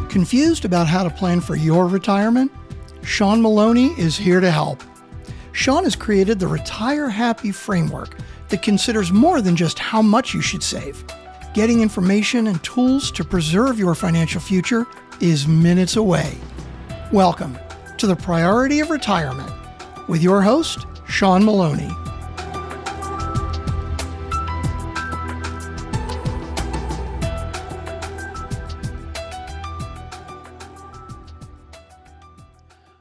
Confused about how to plan for your retirement? Sean Maloney is here to help. Sean has created the Retire Happy framework that considers more than just how much you should save. Getting information and tools to preserve your financial future is minutes away. Welcome to the Priority of Retirement with your host, Sean Maloney.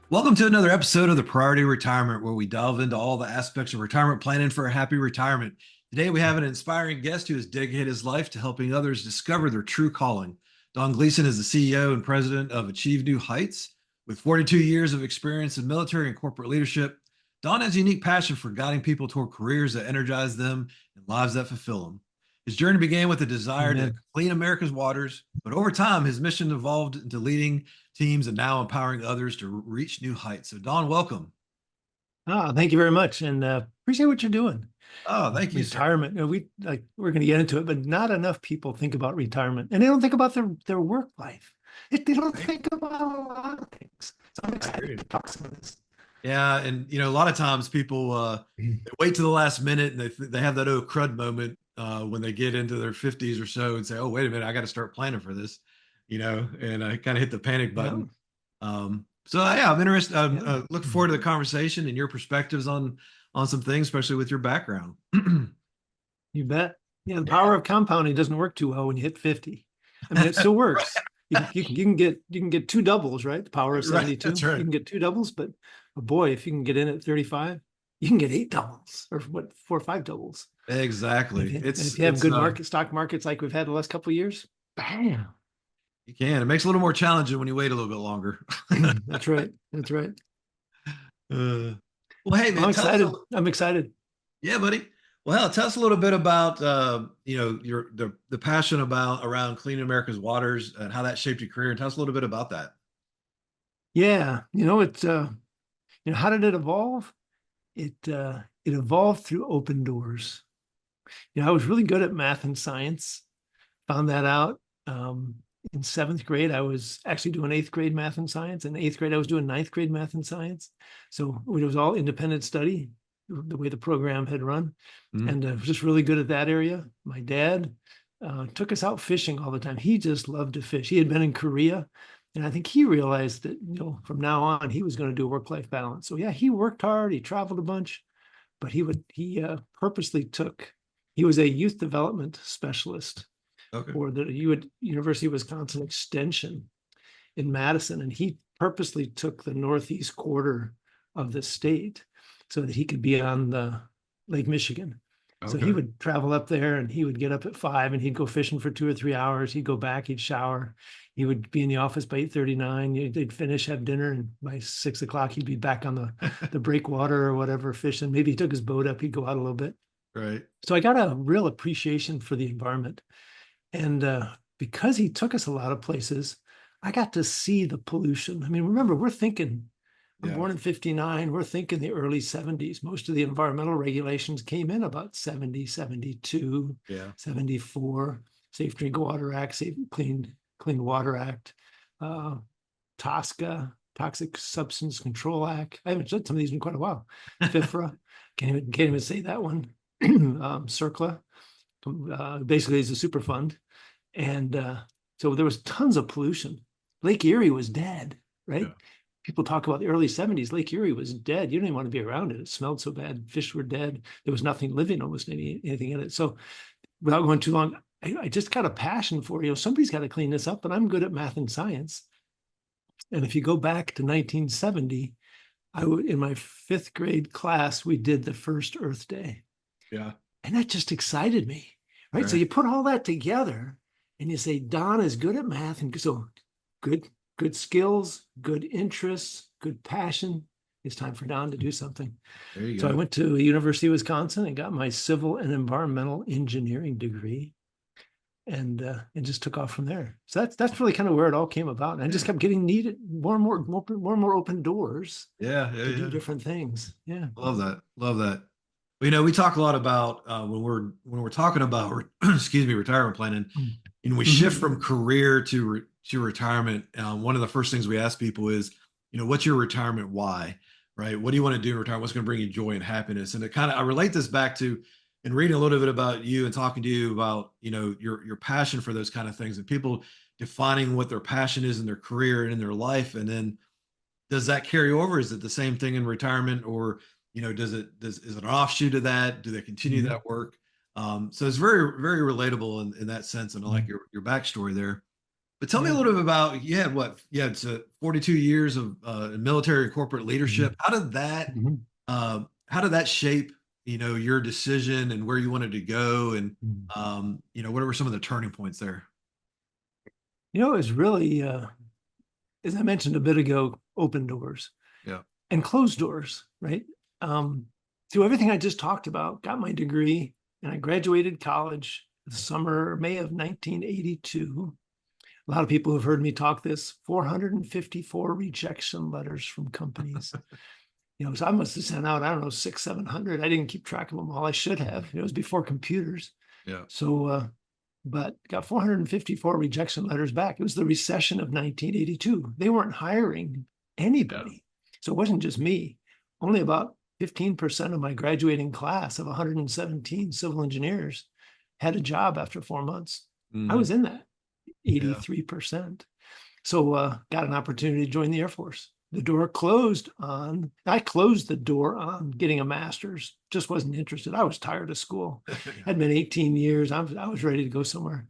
Welcome to another episode of the Priority of Retirement, where we delve into all the aspects of retirement planning for a happy retirement. Today, we have an inspiring guest who has dedicated his life to helping others discover their true calling. Don Gleason is the CEO and president of Achieve New Heights. With 42 years of experience in military and corporate leadership, Don has a unique passion for guiding people toward careers that energize them and lives that fulfill them. His journey began with a desire to clean America's waters, but over time, his mission evolved into leading teams and now empowering others to reach new heights. So, Don, welcome. Oh, thank you very much, and appreciate what you're doing. Oh, thank you. Retirement. We're going to get into it, but not enough people think about retirement, and they don't think about their work life. They don't think about a lot of things. So I'm excited to talk some of this. Yeah, and a lot of times people they wait to the last minute and they have that crud moment when they get into their 50s or so and say, "Oh, wait a minute, I got to start planning for this," and I kind of hit the panic button. Yeah. I'm interested. Looking forward to the conversation and your perspectives on some things, especially with your background. You bet. Yeah, the power of compounding doesn't work too well when you hit 50. I mean, it still works. You can get two doubles, right? The power of 72. That's right. You can get two doubles, but boy, if you can get in at 35, you can get 8 doubles or 4 or 5 doubles. Exactly. If you have good stock markets like we've had the last couple of years, bam. You can. It makes it a little more challenging when you wait a little bit longer. That's right. Well, hey, man, I'm excited. Yeah, buddy. Well, tell us a little bit about the passion around cleaning America's waters and how that shaped your career, and tell us a little bit about that. Yeah, it's how did it evolve? It evolved through open doors. I was really good at math and science. Found that out in 7th grade. I was actually doing 8th grade math and science. In 8th grade, I was doing 9th grade math and science. So it was all independent study, the way the program had run. And I was just really good at that area. My dad took us out fishing all the time. He just loved to fish. He had been in Korea. And I think he realized that, from now on, he was going to do a work-life balance. So yeah, he worked hard. He traveled a bunch, but he purposely he was a youth development specialist for the University of Wisconsin Extension in Madison. And he purposely took the northeast quarter of the state so that he could be on the Lake Michigan. So he would travel up there and he would get up at 5 and he'd go fishing for 2 or 3 hours. He'd go back, he'd shower. He would be in the office by 8:39. They'd finish, have dinner, and by 6 o'clock, he'd be back on the breakwater or whatever fishing. Maybe he took his boat up, he'd go out a little bit. Right. So I got a real appreciation for the environment. And because he took us a lot of places, I got to see the pollution. I mean, remember, we're thinking, I'm born in 59, we're thinking the early 70s. Most of the environmental regulations came in about 70, 72, 74, Safe Drinking Water Act, Safe Clean Water Act, TSCA, Toxic Substance Control Act. I haven't said some of these in quite a while. FIFRA, can't even say that one. CERCLA, basically is a super fund. And so there was tons of pollution. Lake Erie was dead, right? Yeah. People talk about the early 70s. Lake Erie was dead. You didn't even want to be around it. It smelled so bad. Fish were dead. There was nothing living, almost anything in it. So without going too long, I just got a passion for, somebody's got to clean this up, and I'm good at math and science. And if you go back to 1970, in my 5th grade class, we did the first Earth Day. Yeah. And that just excited me, right? So you put all that together and you say, Don is good at math. And so good skills, good interests, good passion. It's time for Don to do something. There you go. So I went to the University of Wisconsin and got my civil and environmental engineering degree. And just took off from there. So that's really kind of where it all came about. And I just kept getting needed more and more open doors. To do different things. Yeah. Love that. Well, we talk a lot about when we're talking about retirement planning. we shift from career to retirement, one of the first things we ask people is, what's your retirement why, right? What do you want to do in retirement? What's going to bring you joy and happiness? And I relate this back to, and reading a little bit about you and talking to you about, your passion for those kind of things, and people defining what their passion is in their career and in their life. And then does that carry over? Is it the same thing in retirement, or, is it an offshoot of that? Do they continue that work? So it's very, very relatable in that sense. And I like your backstory there. But tell me a little bit about, so 42 years of military and corporate leadership. How did that shape, your decision and where you wanted to go? And, what were some of the turning points there? It was really, as I mentioned a bit ago, open doors and closed doors, right? Through everything I just talked about, got my degree, and I graduated college the May of 1982. A lot of people have heard me talk this, 454 rejection letters from companies. So I must have sent out, I don't know, 600, 700. I didn't keep track of them all. I should have. It was before computers. Yeah. So, but got 454 rejection letters back. It was the recession of 1982. They weren't hiring anybody. Yeah. So it wasn't just me. Only about 15% of my graduating class of 117 civil engineers had a job after 4 months. I was in that 83%. So got an opportunity to join the Air Force. I closed the door on getting a master's, just wasn't interested. I was tired of school. Had been 18 years. I was ready to go somewhere.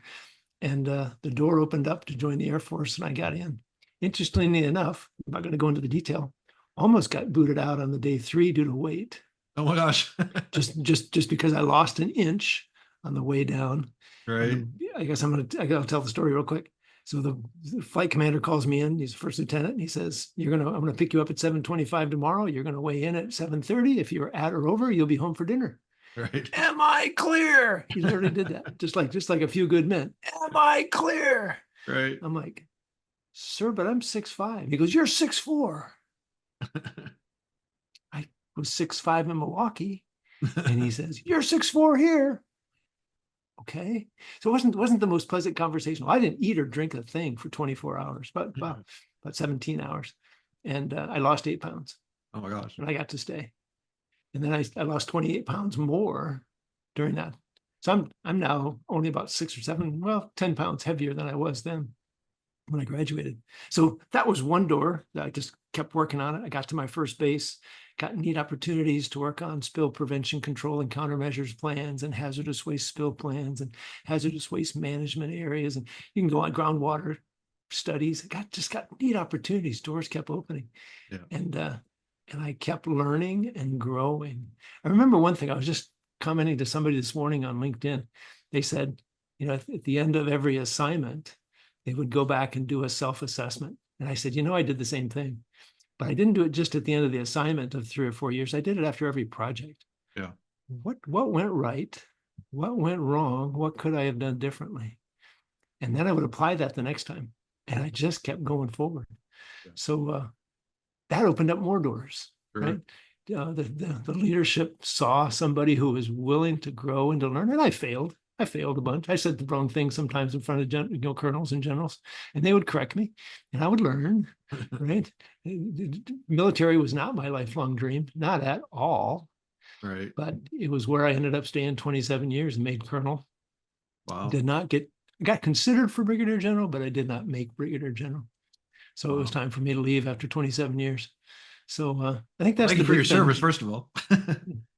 And the door opened up to join the Air Force, and I got in. Interestingly enough, I'm not going to go into the detail, almost got booted out on the day 3 due to weight. Oh my gosh. just because I lost an inch on the way down. Right. I guess I'll tell the story real quick. So the flight commander calls me in. He's a first lieutenant, and he says, I'm going to pick you up at 7:25 tomorrow. You're going to weigh in at 7:30. If you're at or over, you'll be home for dinner. Right. Am I clear? He literally did that. Just like a few good men. Am I clear? Right. I'm like, sir, but I'm 6'5". He goes, you're 6'4". I was 6'5" in Milwaukee. And he says, you're 6'4" here. Okay. So it wasn't the most pleasant conversation. I didn't eat or drink a thing for 24 hours, but about 17 hours. And I lost 8 pounds. Oh my gosh. And I got to stay. And then I lost 28 pounds more during that. So I'm now only about 6 or 7, 10 pounds heavier than I was then when I graduated. So that was one door that I just kept working on it. I got to my first base, got neat opportunities to work on spill prevention, control, and countermeasures plans, and hazardous waste spill plans, and hazardous waste management areas. And you can go on groundwater studies. Just got neat opportunities. Doors kept opening. Yeah. And I kept learning and growing. I remember one thing, I was just commenting to somebody this morning on LinkedIn. They said, at the end of every assignment, they would go back and do a self-assessment. And I said, I did the same thing, but I didn't do it just at the end of the assignment of 3 or 4 years. I did it after every project. Yeah. What went right? What went wrong? What could I have done differently? And then I would apply that the next time. And I just kept going forward. Yeah. So that opened up more doors, sure. Right? The leadership saw somebody who was willing to grow and to learn. And I failed a bunch. I said the wrong thing sometimes in front of colonels and generals, and they would correct me, and I would learn. Right? Military was not my lifelong dream, not at all. Right. But it was where I ended up staying 27 years and made colonel. Wow. Got considered for brigadier general, but I did not make brigadier general. So It was time for me to leave after 27 years. So I think that's thank you for your service, first of all.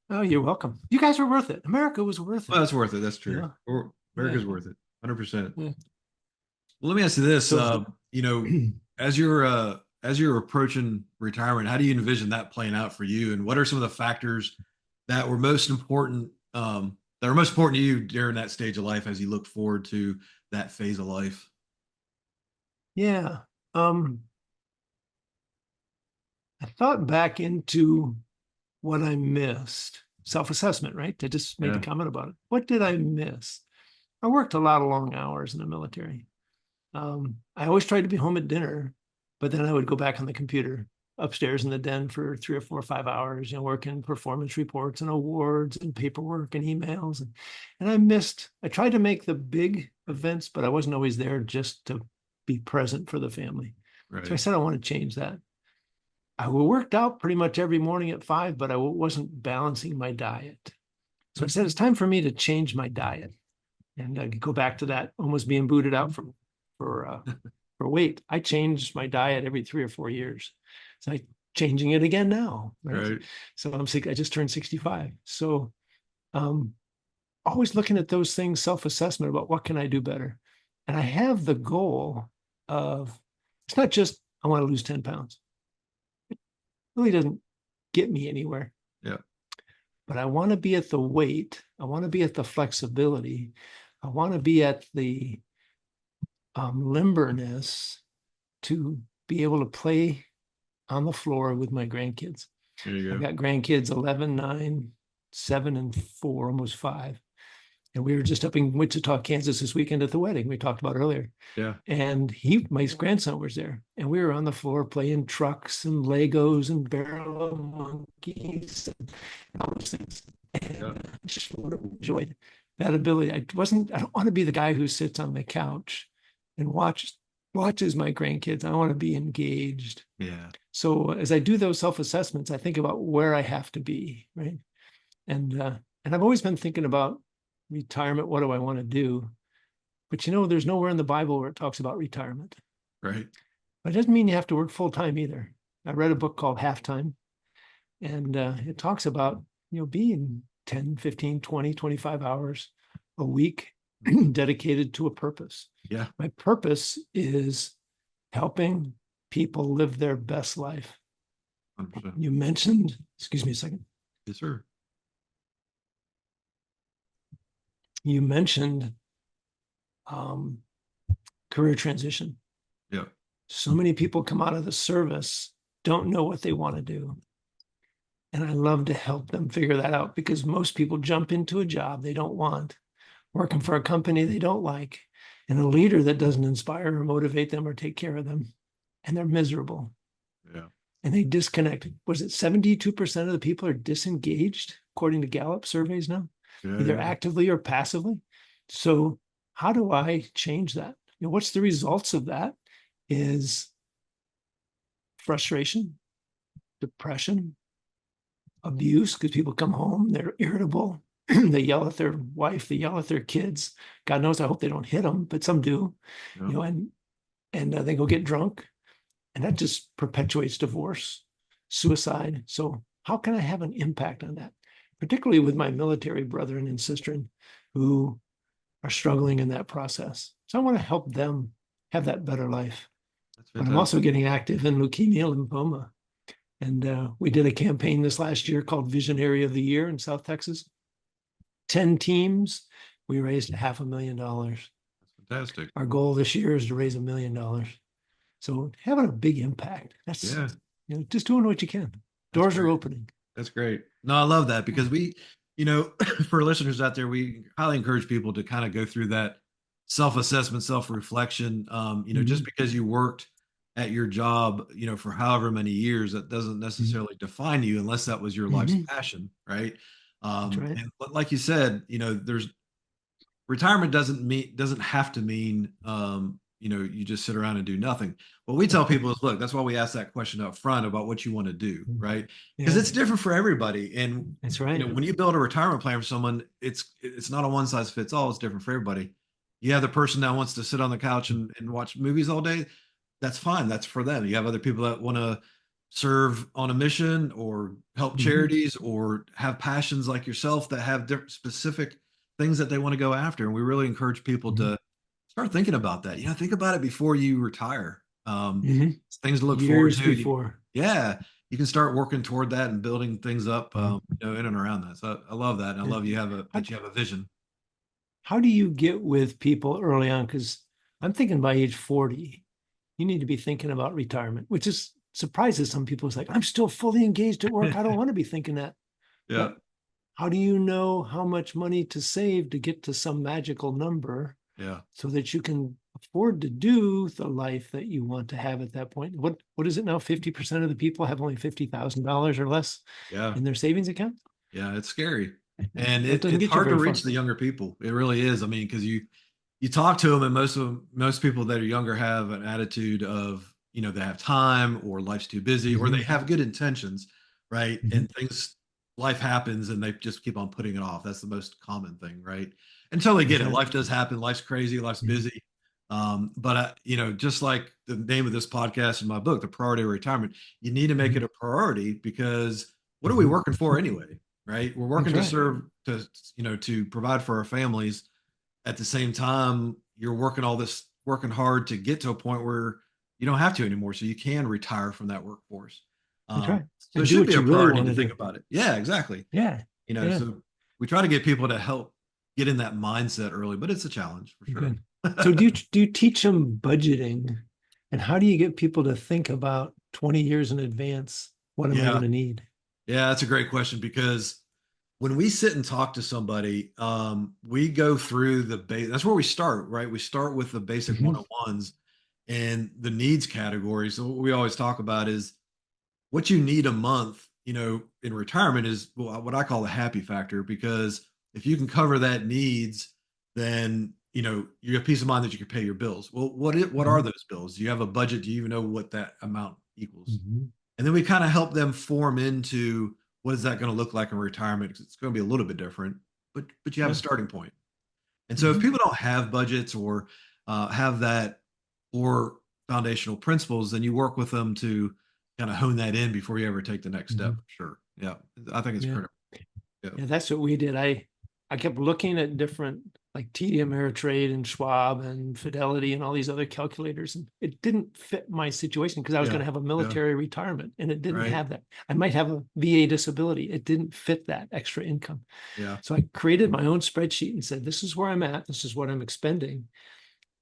Oh, you're welcome. You guys were worth it. America was worth it. Well, that's worth it. That's true. Yeah. America's worth it. 100%. Yeah. Well, let me ask you this. As you're approaching retirement, how do you envision that playing out for you? And what are some of the factors that were most important, to you during that stage of life as you look forward to that phase of life? Yeah. I thought back into what I missed. Self-assessment, right? I just made the comment about it. What did I miss? I worked a lot of long hours in the military. I always tried to be home at dinner, but then I would go back on the computer upstairs in the den for 3 or 4 or 5 hours, working performance reports and awards and paperwork and emails. And I tried to make the big events, but I wasn't always there just to be present for the family. Right. So I said, I want to change that. I worked out pretty much every morning at 5, but I wasn't balancing my diet. So I said, it's time for me to change my diet. And I go back to that almost being booted out for weight. I changed my diet every 3 or 4 years. So I'm changing it again now. Right. So I just turned 65. So always looking at those things, self-assessment about what can I do better. And I have the goal of, it's not just, I want to lose 10 pounds. It really doesn't get me anywhere. Yeah. But I want to be at the weight. I want to be at the flexibility. I want to be at the limberness to be able to play on the floor with my grandkids. There you go. I've got grandkids 11, 9, 7, and 4, almost 5. And we were just up in Wichita, Kansas this weekend at the wedding we talked about earlier. Yeah. And my grandson was there. And we were on the floor playing trucks and Legos and barrel of monkeys and all those things. And I just enjoyed that ability. I don't want to be the guy who sits on the couch and watches my grandkids. I want to be engaged. Yeah. So as I do those self-assessments, I think about where I have to be, right? And I've always been thinking about retirement. What do I want to do? But there's nowhere in the Bible where it talks about retirement. Right. But it doesn't mean you have to work full time either. I read a book called Halftime, and it talks about, being 10, 15, 20, 25 hours a week dedicated to a purpose. Yeah. My purpose is helping people live their best life. 100%. You mentioned, excuse me a second. Yes, sir. You mentioned career transition. Yeah. So many people come out of the service, don't know what they want to do. And I love to help them figure that out, because most people jump into a job they don't want, working for a company they don't like, and a leader that doesn't inspire or motivate them or take care of them. And they're miserable. Yeah. And they disconnect. Was it 72% of the people are disengaged, according to Gallup surveys now? Yeah, Either yeah. actively or passively. So how do I change that? What's the results of that? Is frustration, depression, abuse, because people come home, they're irritable, they yell at their wife, they yell at their kids. God knows, I hope they don't hit them, but some do. Yeah. And they go get drunk, and that just perpetuates divorce, suicide. So how can I have an impact on that? Particularly with my military brethren and sistren who are struggling in that process. So I want to help them have that better life. That's But I'm fantastic. also getting active in leukemia, lymphoma. And we did a campaign this last year called Visionary of the Year in South Texas. 10 teams. We raised $500,000. That's fantastic. Our goal this year is to raise $1 million. So having a big impact. That's just doing what you can. Doors are opening. That's great. No, I love that, because we, for listeners out there, we highly encourage people to kind of go through that self-assessment, self-reflection. Just because you worked at your job, for however many years, that doesn't necessarily define you, unless that was your life's passion, right? That's right. And like you said, there's retirement doesn't have to mean you just sit around and do nothing. What we tell people is, look, that's why we ask that question up front about what you want to do, right? Because it's different for everybody. And that's right. when you build a retirement plan for someone, it's not a one size fits all. It's different for everybody. You have the person that wants to sit on the couch and watch movies all day. That's fine. That's for them. You have other people that want to serve on a mission or help charities or have passions like yourself that have different specific things that they want to go after. And we really encourage people to start thinking about that. Think about it before you retire. Things to look Years forward to. Before. You can start working toward that and building things up, in and around that. So I love that. And I love that you have a vision. How do you get with people early on? Because I'm thinking by age 40, you need to be thinking about retirement, which is surprises some people. It's like, I'm still fully engaged at work. I don't want to be thinking that. Yeah. But how do you know how much money to save to get to some magical number? Yeah. So that you can afford to do the life that you want to have at that point. What is it now? 50% of the people have only $50,000 or less Yeah. in their savings account. Yeah. It's scary. And That doesn't it's get you hard to very far. reach the younger people. It really is. I mean, because you talk to them, and most people that are younger have an attitude of, they have time, or life's too busy, or they Mhm. have good intentions, right? Mhm. And life happens, and they just keep on putting it off. That's the most common thing, right? Until they That's get it. right. Life does happen. Life's crazy. Life's Mhm. busy. But just like the name of this podcast and my book, The Priority of Retirement, you need to make Mhm. it a priority, because what are we Mhm. working for anyway? Right? We're That's working to right. serve, to provide for our families. At the same time, you're working hard to get to a point where you don't have to anymore, so you can retire from that workforce. That's right. So it And do should be what a you really priority want to to think do. about it. Yeah, exactly. Yeah. Yeah. So we try to get people to help get in that mindset early, but it's a challenge for sure. Good. So do you teach them budgeting, and how do you get people to think about 20 years in advance? What am I Yeah, going to need? yeah, that's a great question, because when we sit and talk to somebody, we go through the base. That's where we start, right? We start with the basic Mhm. 101s and the needs category. So what we always talk about is what you need a month, in retirement is what I call the happy factor, because if you can cover that needs, then, you have peace of mind that you can pay your bills. Well, what are Mhm. those bills? Do you have a budget? Do you even know what that amount equals? Mhm. And then we kind of help them form into what is that going to look like in retirement? Because it's going to be a little bit different, but you have a Yeah. starting point. And so if Mhm. people don't have budgets, or have that, or foundational principles, then you work with them to kind of hone that in before you ever take the next step. Mhm. For sure. Yeah. I think it's Yeah. critical. Yeah. Yeah, that's what we did. I kept looking at different like TD Ameritrade and Schwab and Fidelity and all these other calculators, and it didn't fit my situation because I was Yeah. going to have a Yeah. military retirement, and it didn't Right. have that. I might have a VA disability. It didn't fit that extra income. Yeah. So I created my own spreadsheet and said, this is where I'm at. This is what I'm expending.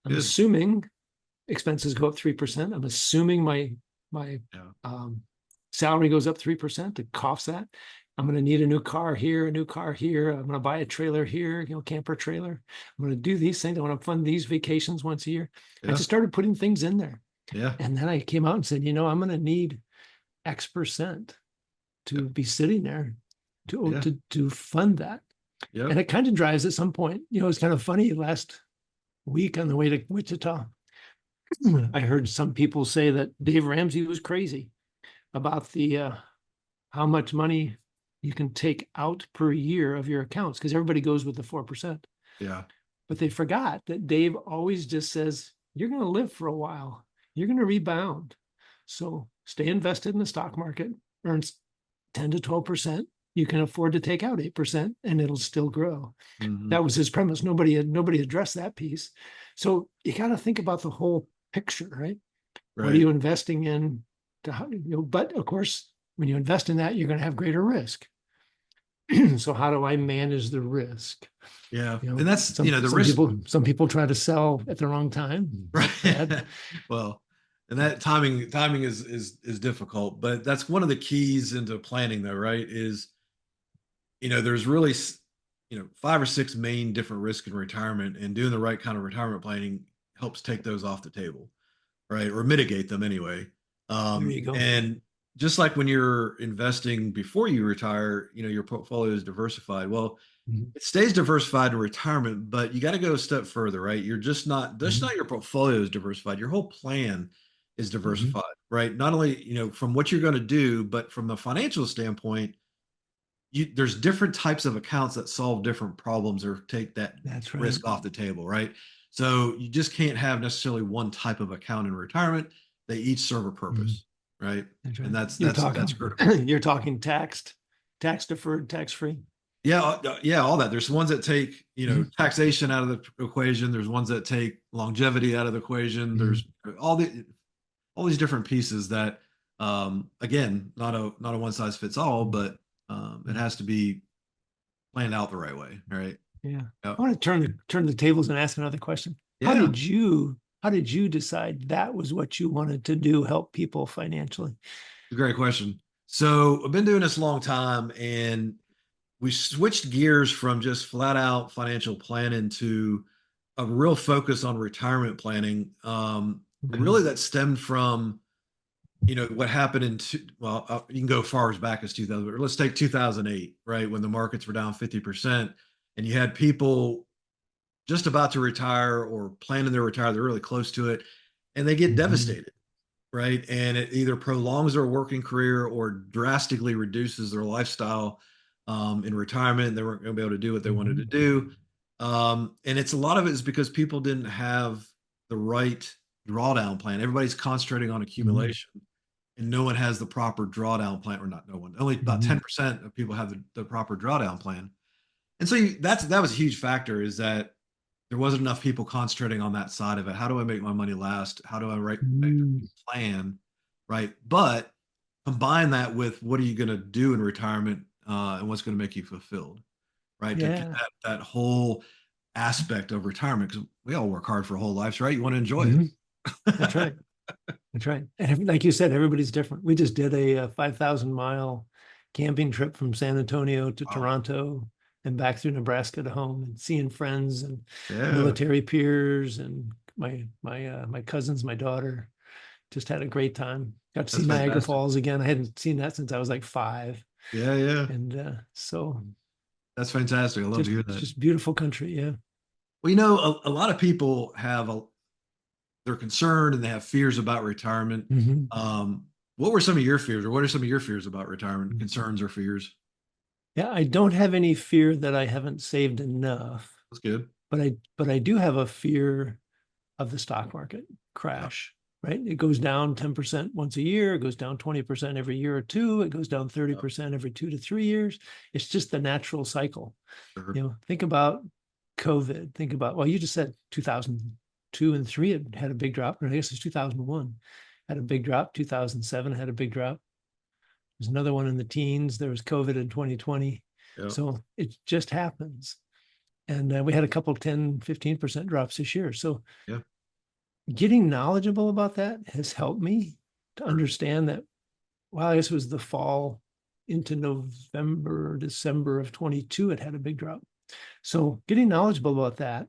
I'm Good. assuming expenses go up 3%. I'm assuming my Yeah. salary goes up 3% to offset. I'm going to need a new car here, a new car here. I'm going to buy a trailer here, camper trailer. I'm going to do these things. I want to fund these vacations once a year. I Yeah. just started putting things in there. Yeah. And then I came out and said, I'm going to need X% Yeah. to be sitting there Yeah. to fund that. Yeah. And it kind of drives at some point. It's kind of funny. Last week on the way to Wichita, I heard some people say that Dave Ramsey was crazy about the how much money you can take out per year of your accounts, because everybody goes with the 4%. Yeah. But they forgot that Dave always just says, you're going to live for a while. You're going to rebound. So stay invested in the stock market, earns 10 to 12%. You can afford to take out 8% and it'll still grow. Mhm. That was his premise. Nobody addressed that piece. So you got to think about the whole picture, right? What are Right. you investing in? But of course, when you invest in that, you're going to have greater risk. So how do I manage the risk? Yeah. And that's, Some the risk. some people try to sell at the wrong time. Right. Bad. Well, and that timing is difficult, but that's one of the keys into planning, though, right? Is, there's really, 5 or 6 main different risks in retirement, and doing the right kind of retirement planning helps take those off the table, right? Or mitigate them anyway. There you go. And just like when you're investing before you retire, your portfolio is diversified. Well, Mhm. it stays diversified to retirement, but you got to go a step further, right? You're just Mhm. not your portfolio is diversified. Your whole plan is Mhm. diversified, right? Not only, from what you're going to do, but from the financial standpoint, there's different types of accounts that solve different problems or take that That's right. risk off the table, right? So you just can't have necessarily one type of account in retirement. They each serve a Mhm. purpose, right? That's And right. that's critical. You're talking tax deferred, tax free. Yeah, yeah, all that. There's ones that take, Mhm. taxation out of the equation. There's ones that take longevity out of the equation. Mhm. There's all these different pieces that, again, not a one size fits all, but it Mhm. has to be planned out the right way, right? Yeah. Yeah. I want to turn the tables and ask another question. Yeah, How did you decide that was what you wanted to do, help people financially? it's a great question. So I've been doing this a long time, and we switched gears from just flat out financial planning to a real focus on retirement planning. Okay. Really, that stemmed from what happened you can go far as back as 2000, but let's take 2008, right, when the markets were down 50%, and you had people just about to retire or planning to retire. They're really close to it, and they get Mhm. devastated, right? And it either prolongs their working career or drastically reduces their lifestyle in retirement. They weren't going to be able to do what they wanted to Mhm. do. And it's a lot of it is because people didn't have the right drawdown plan. Everybody's concentrating on Mhm. accumulation, and no one has the proper drawdown plan, or not no one. Only about Mhm. 10% of people have the proper drawdown plan. And so that was a huge factor, is that there wasn't enough people concentrating on that side of it. How do I make my money last? How do I make Mhm. a plan? Right. But combine that with what are you going to do in retirement, and what's going to make you fulfilled, right? To get Yeah. that whole aspect of retirement, because we all work hard for whole lives, right? You want to enjoy Mhm. That's it. right. That's right. And like you said, everybody's different. We just did a 5,000-mile camping trip from San Antonio to Wow. Toronto and back through Nebraska to home, and seeing friends and Yeah. military peers and my cousins, my daughter. Just had a great time. Got to see That's Niagara fantastic. Falls again. I hadn't seen that since I was like 5. Yeah. Yeah. And so That's fantastic. I love to hear that. just beautiful country. Yeah. Well, a lot of people they're concerned and they have fears about retirement. Mhm. What were some of your fears, or what are some of your fears about retirement, concerns or fears? Yeah, I don't have any fear that I haven't saved enough, That's good. but I do have a fear of the stock market Yeah, crash, right? It goes down 10% once a year, it goes down 20% every year or two, it goes down yeah, 30% every 2 to 3 years. It's just the natural cycle. sure. Think about COVID. Think about, well, you just said 2002 and 3 it had a big drop, or I guess it's 2001 had a big drop, 2007 had a big drop. There's another one in the teens. There was COVID in 2020. Yeah, So it just happens. And we had a couple 10-15% drops this year. So yeah, getting knowledgeable about that has helped me to sure. understand that, well, I guess it was the fall into November, December of 22, it had a big drop. So getting knowledgeable about that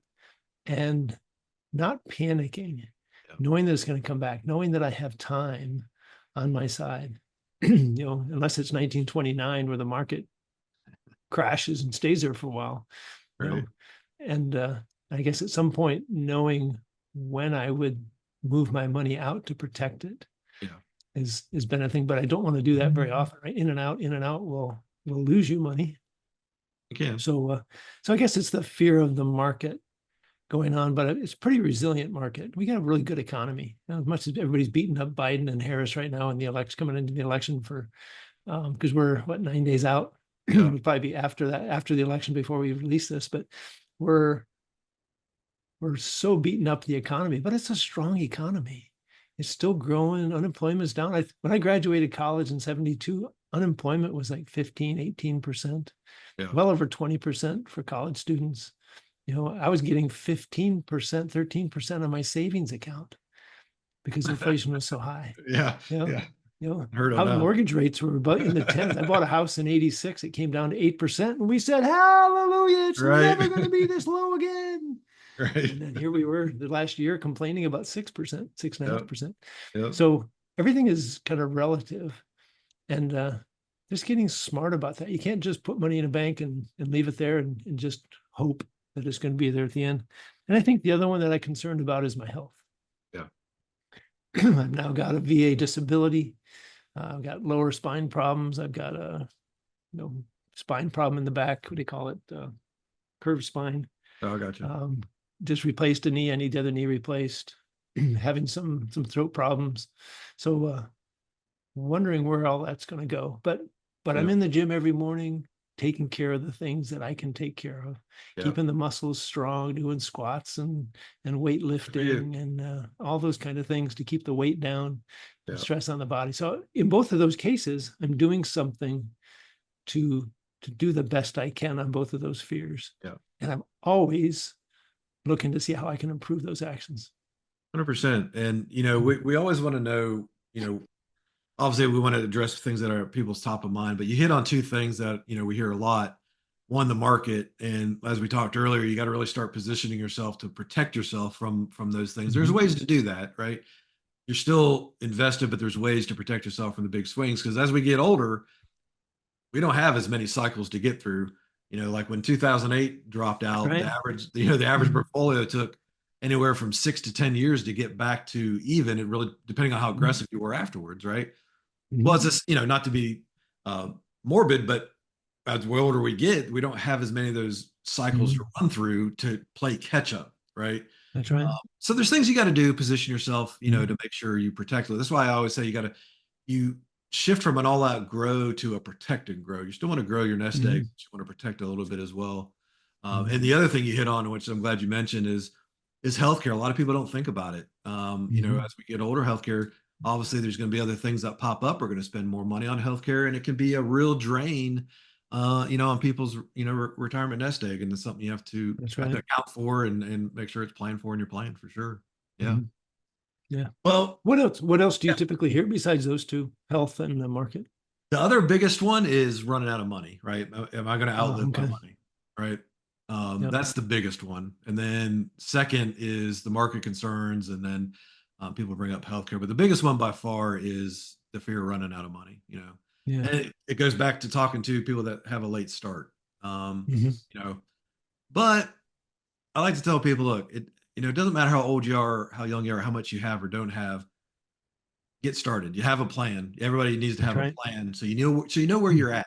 and not panicking, Yeah, knowing that it's going to come back, knowing that I have time on my side, unless it's 1929 where the market crashes and stays there for a while, you right. know, and I guess at some point knowing when I would move my money out to protect it Yeah, has been a thing, but I don't want to do that very often, right? In and out will lose you money. you can. So I guess it's the fear of the market going on, but it's a pretty resilient market. We got a really good economy. As much as everybody's beating up Biden and Harris right now in the election, coming into the election for because we're 9 days out. Yeah, It'll probably be after that, after the election before we release this, but we're we're so beaten up the economy, but it's a strong economy. It's still growing. Unemployment's down. When I graduated college in 72, unemployment was like 15, 18%, yeah. well over 20% for college students. I was getting 15%, 13% on my savings account because inflation was so high. Yeah, You know, yeah. you know, Heard of house mortgage rates were about in the tens. I bought a house in 86. It came down to 8%. And we said, hallelujah, it's Right. never going to be this low again. Right. And then here we were the last year complaining about 6%, Yep. 6.5%. Yep. So everything is kind of relative. And just getting smart about that. You can't just put money in a bank and leave it there and just hope that it's going to be there at the end. And I think the other one that I'm concerned about is my health. Yeah. I've now got a VA disability. I've got lower spine problems. I've got a spine problem in the back. What do you call it? Curved spine. Oh, I got you. Just replaced a knee. I need the other knee replaced. Having some throat problems. So wondering where all that's going to go. But I'm Yeah. in the gym every morning, taking care of the things that I can take care of, Yeah. keeping the muscles strong, doing squats and Good for you. weightlifting and all those kind of things to keep the weight down and Yeah. stress on the body. So in both of those cases, I'm doing something to do the best I can on both of those fears. Yeah. And I'm always looking to see how I can improve those actions. 100%. And we always want to know, obviously we want to address things that are people's top of mind, but you hit on two things that we hear a lot. the market. And as we talked earlier, you got to really start positioning yourself to protect yourself from those things. There's Mhm. ways to do that, right? You're still invested, but there's ways to protect yourself from the big swings. Because as we get older, we don't have as many cycles to get through. Like when 2008 dropped That's out, the right. average, the average Mhm. portfolio took anywhere from 6 to 10 years to get back to even. It really, depending on how Mhm. aggressive you were afterwards, right? Well, Mhm. it's just, not to be uh, morbid, but as the older we get, we don't have as many of those cycles to Mhm. run through to play catch up, right? That's right. So there's things you got to do, position yourself, Mhm. to make sure you protect it. That's why I always say you shift from an all-out grow to a protect and grow. You still want to grow your nest egg, Mhm. but you want to protect a little bit as well. Mhm. And the other thing you hit on, which I'm glad you mentioned, is healthcare. A lot of people don't think about it. Mhm. As we get older, healthcare, obviously, there's going to be other things that pop up. We're going to spend more money on healthcare, and it can be a real drain, on people's, retirement nest egg, and it's something you That's have to right. account for and make sure it's planned for in your plan for sure. Yeah. Mhm. Yeah. Well, What else? What else do you yeah. typically hear besides those two, health and the market? The other biggest one is running out of money, right? Am I going to Oh, outlive my okay. money? Right. Yep. That's the biggest one. And then second is the market concerns. And then people bring up healthcare. But the biggest one by far is the fear of running out of money. Yeah. And it goes back to talking to people that have a late start. Um, Mhm. you know, but I like to tell people, look, it doesn't matter how old you are, how young you are, how much you have or don't have, get started. You have a plan. Everybody needs to That's have a right. plan. So you know where you're at,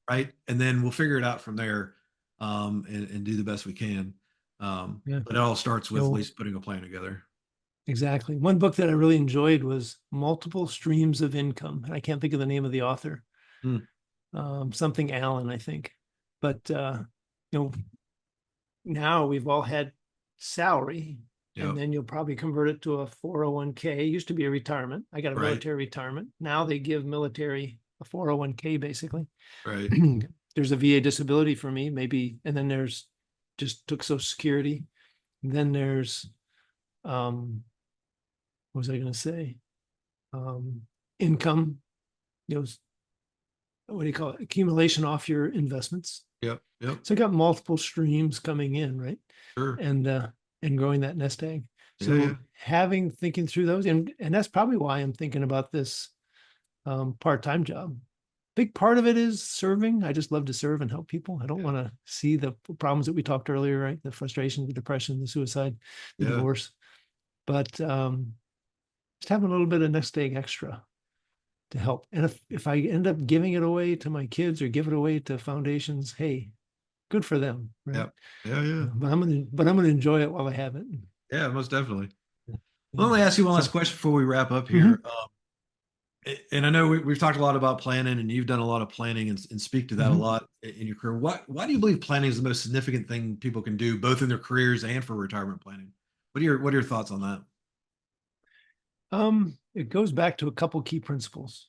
right? And then we'll figure it out from there, and do the best we can. Yeah. But it all starts You with at know, least putting a plan together. exactly. One book that I really enjoyed was Multiple Streams of Income. And I can't think of the name of the author. Mm, Something Allen, I think. But you know, now we've all had salary, and yep. then you'll probably convert it to a 401k. It used to be a retirement. I got a Right. military retirement. Now they give military a 401k basically. Right. There's a VA disability for me, maybe, and then there's just took Social Security. Then there's what was I going to say? Um, income, you know, what do you call it? Accumulation off your investments. Yep. Yep. So I got multiple streams coming in, right? Sure. And growing that nest egg. Yeah. Yeah. So thinking through those, and that's probably why I'm thinking about this part-time job. Big part of it is serving. I just love to serve and help people. I don't Yeah. want to see the problems that we talked earlier, right? The frustration, the depression, the suicide, the Yeah. divorce. But just having a little bit of nest egg extra to help. And if I end up giving it away to my kids or give it away to foundations, hey, good for them, right? Yep. Yeah. Yeah. But I'm gonna enjoy it while I have it. Yeah. Most definitely. Well, Yeah. let me ask you one last So question before we wrap up mhm, here. And I know we've talked a lot about planning, and you've done a lot of planning and speak to that a mhm. lot in your career. Why do you believe planning is the most significant thing people can do, both in their careers and for retirement planning? What are your thoughts on that? It goes back to a couple key principles.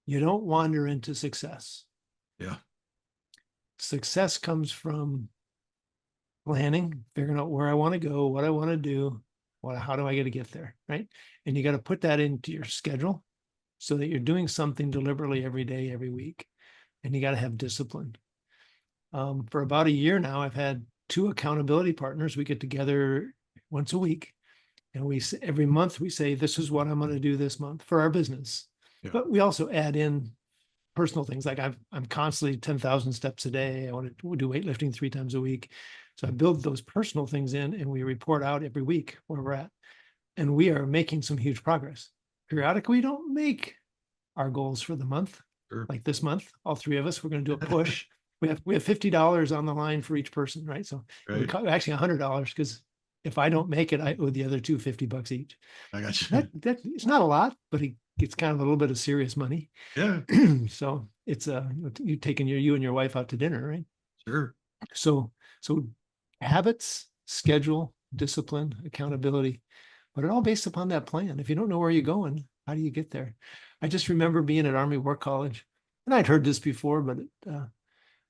You don't wander into success. Yeah, Success comes from planning, figuring out where I want to go, what I want to do, how do I get to get there, right? And you got to put that into your schedule so that you're doing something deliberately every day, every week, and you got to have discipline. For about a year now, I've had two accountability partners. We get together once a week, and every month we say, "This is what I'm going to do this month for our business." yeah, But we also add in personal things like I'm constantly 10,000 steps a day. I want to do weightlifting 3 times a week. So I build those personal things in and we report out every week where we're at. And we are making some huge progress. Periodically, we don't make our goals for the month. sure. Like this month, all three of us, we're going to do a push. We have $50 on the line for each person, right? So we Right. actually $100 because if I don't make it, I owe the other two $50 each. I got you. That it's not a lot, but it's kind of a little bit of serious money. Yeah, So it's you taking you and your wife out to dinner, right? sure. So habits, schedule, discipline, accountability, but it all based upon that plan. If you don't know where you're going, how do you get there? I just remember being at Army War College, and I'd heard this before, but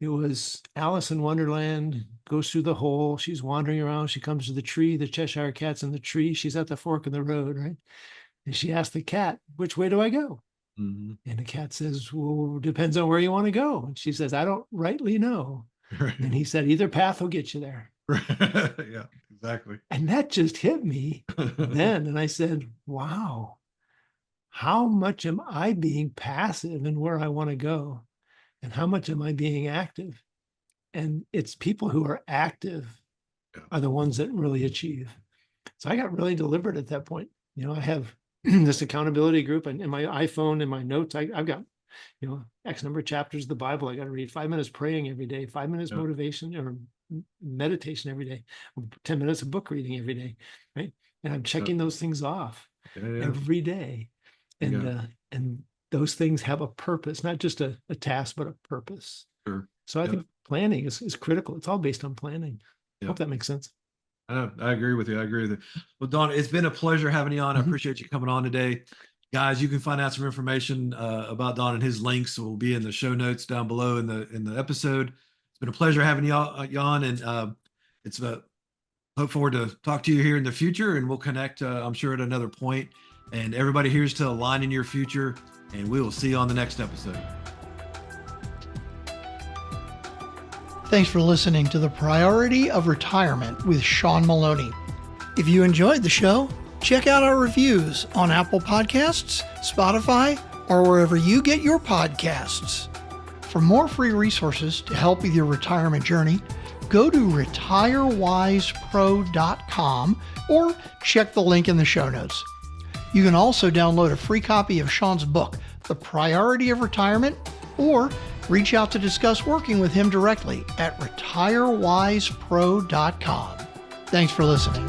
it was Alice in Wonderland goes through the hole. She's wandering around. She comes to the tree. The Cheshire Cat's in the tree. She's at the fork in the road, right? And she asked the cat, "Which way do I go?" Hmm. And the cat says, "Well, depends on where you want to go." And she says, "I don't rightly know." And he said, either path will get you there. Yeah, exactly. And that just hit me then. And I said, wow, how much am I being passive in where I want to go? And how much am I being active? And it's people who are active are the ones that really achieve. So I got really deliberate at that point. I have this accountability group, and in my iPhone and my notes, I've got, X number of chapters of the Bible I got to read, 5 minutes praying every day, 5 minutes motivation or meditation every day, 10 minutes of book reading every day, right? And I'm checking those things off every day. And those things have a purpose, not just a task, but a purpose. Sure. So I think planning is critical. It's all based on planning. Hope that makes sense. I agree with you. Well, Don, it's been a pleasure having you on. I appreciate you coming on today. Guys, you can find out some information about Don, and his links will be in the show notes down below in the episode. It's been a pleasure having you on, and it's look forward to talk to you here in the future, and we'll connect, I'm sure, at another point. And everybody, here's to align in your future, and we will see you on the next episode. Thanks for listening to The Priority of Retirement with Sean Maloney. If you enjoyed the show, check out our reviews on Apple Podcasts, Spotify, or wherever you get your podcasts. For more free resources to help with your retirement journey, go to retirewisepro.com or check the link in the show notes. You can also download a free copy of Sean's book, The Priority of Retirement, or reach out to discuss working with him directly at retirewisepro.com. Thanks for listening.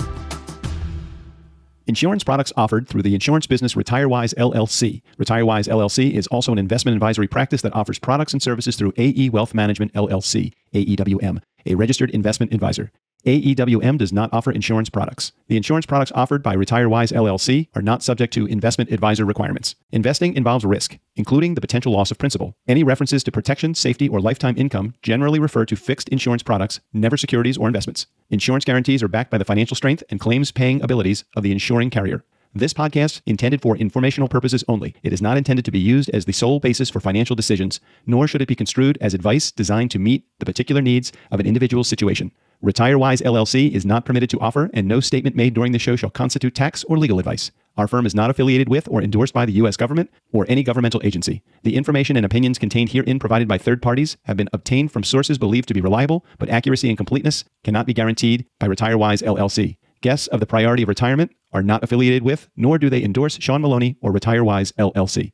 Insurance products offered through the insurance business RetireWise LLC. RetireWise LLC is also an investment advisory practice that offers products and services through AE Wealth Management LLC, AEWM, a registered investment advisor. AEWM does not offer insurance products. The insurance products offered by RetireWise LLC are not subject to investment advisor requirements. Investing involves risk, including the potential loss of principal. Any references to protection, safety, or lifetime income generally refer to fixed insurance products, never securities or investments. Insurance guarantees are backed by the financial strength and claims-paying abilities of the insuring carrier. This podcast intended for informational purposes only. It is not intended to be used as the sole basis for financial decisions, nor should it be construed as advice designed to meet the particular needs of an individual's situation. RetireWise LLC is not permitted to offer, and no statement made during the show shall constitute tax or legal advice. Our firm is not affiliated with or endorsed by the U.S. government or any governmental agency. The information and opinions contained herein provided by third parties have been obtained from sources believed to be reliable, but accuracy and completeness cannot be guaranteed by RetireWise LLC. Guests of the Priority of Retirement are not affiliated with, nor do they endorse Sean Maloney or RetireWise LLC.